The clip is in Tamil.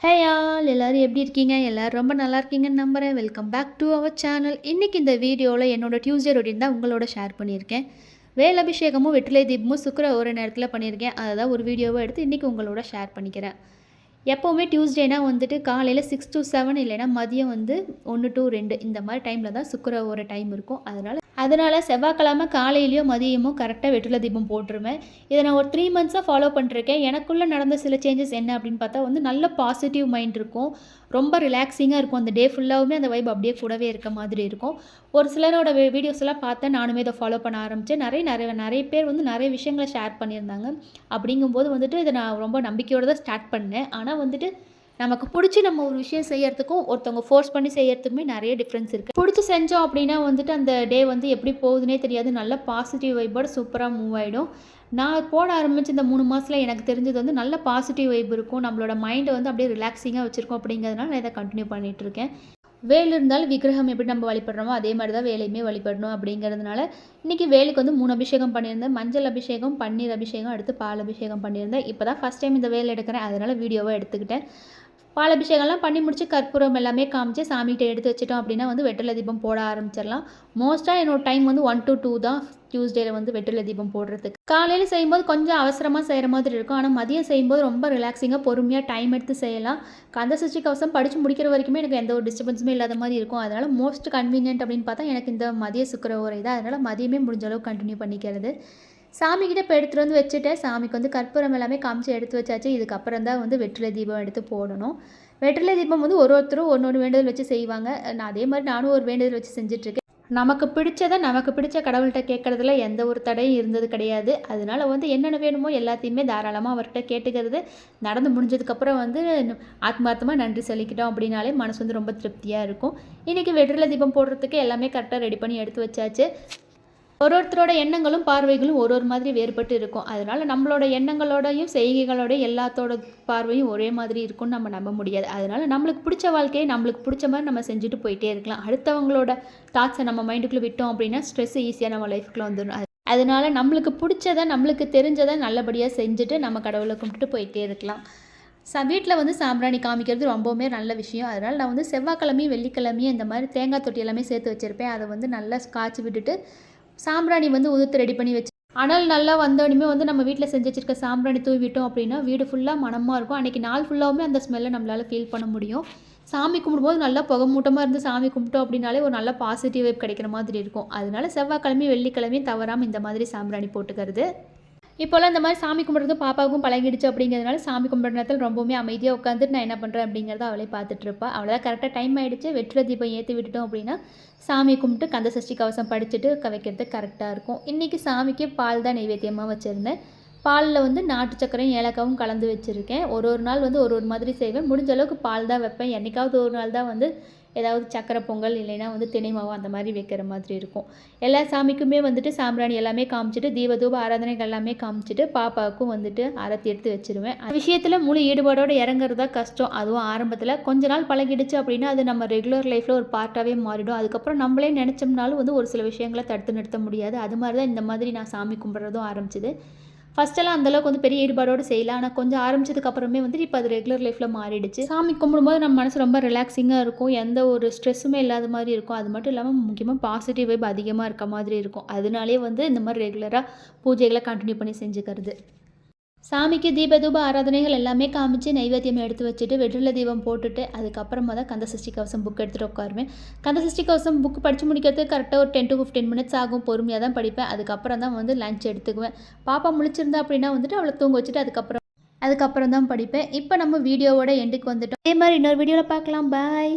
ஹே ஆல் எல்லோரும் எப்படி இருக்கீங்க? எல்லோரும் ரொம்ப நல்லா இருக்கீங்கன்னு நம்புகிறேன். Welcome back to our channel. இன்றைக்கி இந்த வீடியோவில் என்னோடய டியூஸ்டே ரொட்டீன் தான் உங்களோட ஷேர் பண்ணியிருக்கேன். வேல் அபிஷேகமும் வெற்றிலை தீபமும் சுக்கிர ஒரு நேரத்தில் பண்ணியிருக்கேன். அதை தான் ஒரு வீடியோவை எடுத்து இன்றைக்கி உங்களோட ஷேர் பண்ணிக்கிறேன். எப்போவுமே டியூஸ்டேனா வந்துட்டு காலையில் 6 to 7 இல்லைனா மதியம் 1 to 2 இந்த மாதிரி டைமில் தான் சுக்கிர ஒரு டைம் இருக்கும். அதனால் செவ்வாய்க்கிழமை காலையிலையோ மதியமோ கரெக்டாக வெற்றிலை தீபம் போட்டுருவேன். இதை நான் ஒரு 3 மந்த்ஸாக ஃபாலோ பண்ணிருக்கேன். எனக்குள்ளே நடந்த சில சேஞ்சஸ் என்ன அப்படின்னு பார்த்தா நல்ல பாசிட்டிவ் மைண்ட் இருக்கும். ரொம்ப ரிலாக்ஸிங்காக இருக்கும். அந்த டே ஃபுல்லாகவுமே அந்த வைப் அப்படியே கூடவே இருக்க மாதிரி இருக்கும். ஒரு சிலரோட வீடியோஸ் எல்லாம் பார்த்தேன். நானுமே இதை ஃபாலோ பண்ண ஆரம்பித்தேன். நிறைய பேர் நிறைய விஷயங்களை ஷேர் பண்ணியிருந்தாங்க. அப்படிங்கும்போது இதை நான் ரொம்ப நம்பிக்கையோடு தான் ஸ்டார்ட் பண்ணேன். ஆனால் நமக்கு பிடிச்சி நம்ம ஒரு விஷயம் செய்யறதுக்கும் ஒருத்தவங்க ஃபோர்ஸ் பண்ணி செய்யறதுக்குமே நிறைய டிஃப்ரென்ஸ் இருக்குது. பிடிச்சி செஞ்சோம் அப்படின்னா அந்த டே எப்படி போகுதுன்னே தெரியாது. நல்ல பாசிட்டிவ் வைப்போடு சூப்பராக மூவ் ஆகிடும். நான் போட ஆரம்பித்து இந்த 3 மாதத்தில் எனக்கு தெரிஞ்சது நல்ல பாசிட்டிவ் வைப் இருக்கும். நம்மளோட மைண்டை அப்படியே ரிலாக்ஸிங்காக வச்சுருக்கோம். அப்படிங்கிறதுனால நான் இதை கண்டினியூ பண்ணிகிட்ருக்கேன். வேல் இருந்தாலும் விக்கிரகம் எப்படி நம்ம வழிபடுறோமோ அதே மாதிரி தான் வேலையுமே வழிபடணும். அப்படிங்கிறதுனால இன்றைக்கி வேலுக்கு 3 அபிஷேகம் பண்ணியிருந்தேன். மஞ்சள் அபிஷேகம், பன்னீர் அபிஷேகம், அடுத்து பால் அபிஷேகம் பண்ணியிருந்தேன். இப்போ தான் ஃபஸ்ட் டைம் இந்த வேல் எடுக்கிறேன். அதனால் வீடியோவை எடுத்துக்கிட்டேன். பால் அபிஷேகம்லாம் பண்ணி முடிச்சு கற்பூரம் எல்லாமே காமிச்சு சாமிகிட்ட எடுத்து வச்சிட்டோம் அப்படின்னா வெற்றிலை தீபம் போட ஆரம்பிச்சிடலாம். மோஸ்ட்டாக என்னோட டைம் 1 to 2 தான் டியூஸ்டேயில் வெற்றிலை தீபம் போடுறதுக்கு. காலையில் செய்யும்போது கொஞ்சம் அவசரமாக செய்கிற மாதிரி இருக்கும். ஆனால் மதியம் செய்யும்போது ரொம்ப ரிலாக்ஸிங்காக பொறுமையாக டைம் எடுத்து செய்யலாம். கந்த சஷ்டி கவசம் படித்து முடிக்கிற வரைக்குமே எனக்கு எந்த ஒரு டிஸ்டர்பன்ஸுமே இல்லாத மாதிரி இருக்கும். அதனால் மோஸ்ட் கன்வீனியன்ட் அப்படின்னு பார்த்தா எனக்கு இந்த மதிய சுக்கிர ஓரை தான். அதனால் மதியமே முடிஞ்ச அளவுக்கு கண்டினியூ பண்ணிக்கிறது. சாமிக்கிட்ட இப்போ எடுத்துகிட்டு வச்சுட்டேன். சாமிக்கு கற்பூரம் எல்லாமே காமிச்சு எடுத்து வச்சாச்சு. இதுக்கப்புறம் தான் வெற்றிலை தீபம் எடுத்து போடணும். வெற்றிலை தீபம் ஒருத்தரும் ஒன்று வேண்டுதல் வச்சு செய்வாங்க. அதே மாதிரி நானும் ஒரு வேண்டுதல் வச்சு செஞ்சிட்ருக்கேன். நமக்கு பிடிச்ச கடவுள்கிட்ட கேட்குறதுல எந்த ஒரு தடையும் இருந்தது கிடையாது. அதனால் என்னென்ன வேணுமோ எல்லாத்தையுமே தாராளமாக அவர்கிட்ட கேட்டுக்கிறது. நடந்து முடிஞ்சதுக்கப்புறம் ஆத்மார்த்தமாக நன்றி சொல்லிக்கிட்டோம் அப்படின்னாலே மனசு ரொம்ப திருப்தியாக இருக்கும். இன்றைக்கி வெற்றிலை தீபம் போடுறதுக்கு எல்லாமே கரெக்டாக ரெடி பண்ணி எடுத்து வச்சாச்சு. ஒருத்தரோட எண்ணங்களும் பார்வைகளும் ஒரு மாதிரி வேறுபட்டு இருக்கும். அதனால் நம்மளோட எண்ணங்களோடையும் செய்கைகளோடையும் எல்லாத்தோட பார்வையும் ஒரே மாதிரி இருக்கும்னு நம்ம நம்ப முடியாது. அதனால் நம்மளுக்கு பிடிச்ச வாழ்க்கையை நம்மளுக்கு பிடிச்ச மாதிரி நம்ம செஞ்சுட்டு போயிட்டே இருக்கலாம். அடுத்தவங்களோட தாட்ஸை நம்ம மைண்டுக்குள்ளே விட்டோம் அப்படின்னா ஸ்ட்ரெஸ் ஈஸியாக நம்ம லைஃப்குள்ளே வந்துடும். அதனால் நம்மளுக்கு பிடிச்சதை நம்மளுக்கு தெரிஞ்சதை நல்லபடியாக செஞ்சுட்டு நம்ம கடவுளை கும்பிட்டு போயிட்டே இருக்கலாம். வீட்டில் சாம்பிராணி காமிக்கிறது ரொம்பவுமே நல்ல விஷயம். அதனால் நான் செவ்வாய்க்கிழமையும் வெள்ளிக்கிழமையும் இந்த மாதிரி தேங்காய் தொட்டி எல்லாமே சேர்த்து வச்சுருப்பேன். அதை நல்லா காய்ச்சி விட்டுட்டு சாம்பிராணி உதுத்து ரெடி பண்ணி வச்சு அனல் நல்லா வந்தோடனே நம்ம வீட்டில் செஞ்சு வச்சுருக்க சாம்பிராணி தூவிட்டோம் அப்படின்னா வீடு ஃபுல்லாக மனமாக இருக்கும். அன்றைக்கி நாள் ஃபுல்லாகவுமே அந்த ஸ்மெல்லை நம்மளால் ஃபீல் பண்ண முடியும். சாமி கும்பிடும்போது நல்லா புகை மூட்டமாக இருந்து சாமி கும்பிட்டோம் அப்படின்னாலே ஒரு நல்ல பாசிட்டிவ் வைப் கிடைக்கிற மாதிரி இருக்கும். அதனால செவ்வாய்க்கிழமையும் வெள்ளிக்கிழமையும் தவறாமல் இந்த மாதிரி சாம்பிராணி போட்டுக்கிறது. இப்போல்லாம் இந்த மாதிரி சாமி கும்பிட்றது பாப்பாவுக்கும் பழகிடுச்சு. அப்படிங்கிறதுனால சாமி கும்பிட்ற நேரத்தில் ரொம்பவுமே அமைதியாக உட்காந்துட்டு நான் என்ன பண்ணுறேன் அப்படிங்கிறத அவளே பார்த்துட்டு இருப்பாள். அவ்வளோதான் கரெக்டாக டைம் ஆகிடுச்சு. வெற்றிலை தீபம் ஏற்றி விட்டுட்டோம் அப்படின்னா சாமி கும்பிட்டு கந்த சஷ்டி கவசம் படிச்சுட்டு வைக்கிறதுக்கு கரெக்டாக இருக்கும். இன்றைக்கி சாமிக்கு பால் தான் நைவேத்தியமாக வச்சுருந்தேன். பாலில் நாட்டு சக்கரையும் ஏலக்காவும் கலந்து வச்சுருக்கேன். ஒரு நாள் ஒரு மாதிரி செய்வேன். முடிஞ்ச அளவுக்கு பால் தான் வைப்பேன். என்றைக்காவது ஒரு நாள் தான் ஏதாவது சக்கரை பொங்கல் இல்லைன்னா தினை மாவு அந்த மாதிரி வைக்கிற மாதிரி இருக்கும். எல்லா சாமிக்குமே சாம்பிராணி எல்லாமே காமிச்சிட்டு தீப ஆராதனைகள் எல்லாமே காமிச்சிட்டு பாப்பாவுக்கும் ஆரத்தி எடுத்து வச்சுருவேன். அந்த விஷயத்தில் முழு ஈடுபாடோடு இறங்குறதா கஷ்டம். அதுவும் ஆரம்பத்தில் கொஞ்ச நாள் பழகிடுச்சு அப்படின்னா அது நம்ம ரெகுலர் லைஃப்பில் ஒரு பார்ட்டாகவே மாறிடும். அதுக்கப்புறம் நம்மளே நினச்சோம்னாலும் ஒரு சில விஷயங்களை தடுத்து நிறுத்த முடியாது. அது மாதிரி தான் இந்த மாதிரி நான் சாமி கும்பிட்றதும் ஆரம்பிச்சிது. ஃபஸ்ட்டெல்லாம் அந்தளவுக்கு பெரிய ஈடுபாடோடு செய்யலாம். ஆனால் கொஞ்சம் ஆரம்பிச்சதுக்கப்புறமே இப்போ அது ரெகுலர் லைஃப்பில் மாறிடுச்சு. சாமி கும்பிடும்போது நம்ம மனசு ரொம்ப ரிலாக்ஸிங்காக இருக்கும். எந்த ஒரு ஸ்ட்ரெஸ்ஸுமே இல்லாத மாதிரி இருக்கும். அது மட்டும் இல்லாமல் முக்கியமாக பாசிட்டிவ் வைப் அதிகமாக இருக்க மாதிரி இருக்கும். அதனாலே இந்த மாதிரி ரெகுலராக பூஜைகளை கண்டினியூ பண்ணி செஞ்சுக்கிறது. சாமிக்கு தீப ஆராதனைகள் எல்லாமே காமிச்சு நைவேத்தியம் எடுத்து வச்சுட்டு வெற்றிலை தீபம் போட்டுட்டு அதுக்கப்புறமா தான் கந்த சஷ்டி கவசம் புக் எடுத்துகிட்டு உட்காருவேன். கந்த சஷ்டி கவசம் புக் படித்து முடிக்கிறதுக்கு கரெக்டாக ஒரு 10 to 15 மினிட்ஸ் ஆகும். பொறுமையாக தான் படிப்பேன். அதுக்கப்புறம் தான் லஞ்ச் எடுத்துக்குவேன். பாப்பா முழிச்சிருந்தா அப்படின்னா அவளை தூங்க வச்சுட்டு அதுக்கப்புறம் தான் படிப்பேன். இப்போ நம்ம வீடியோவோட எண்டுக்கு வந்துட்டோம். அதே மாதிரி இன்னொரு வீடியோவில் பார்க்கலாம். பாய்.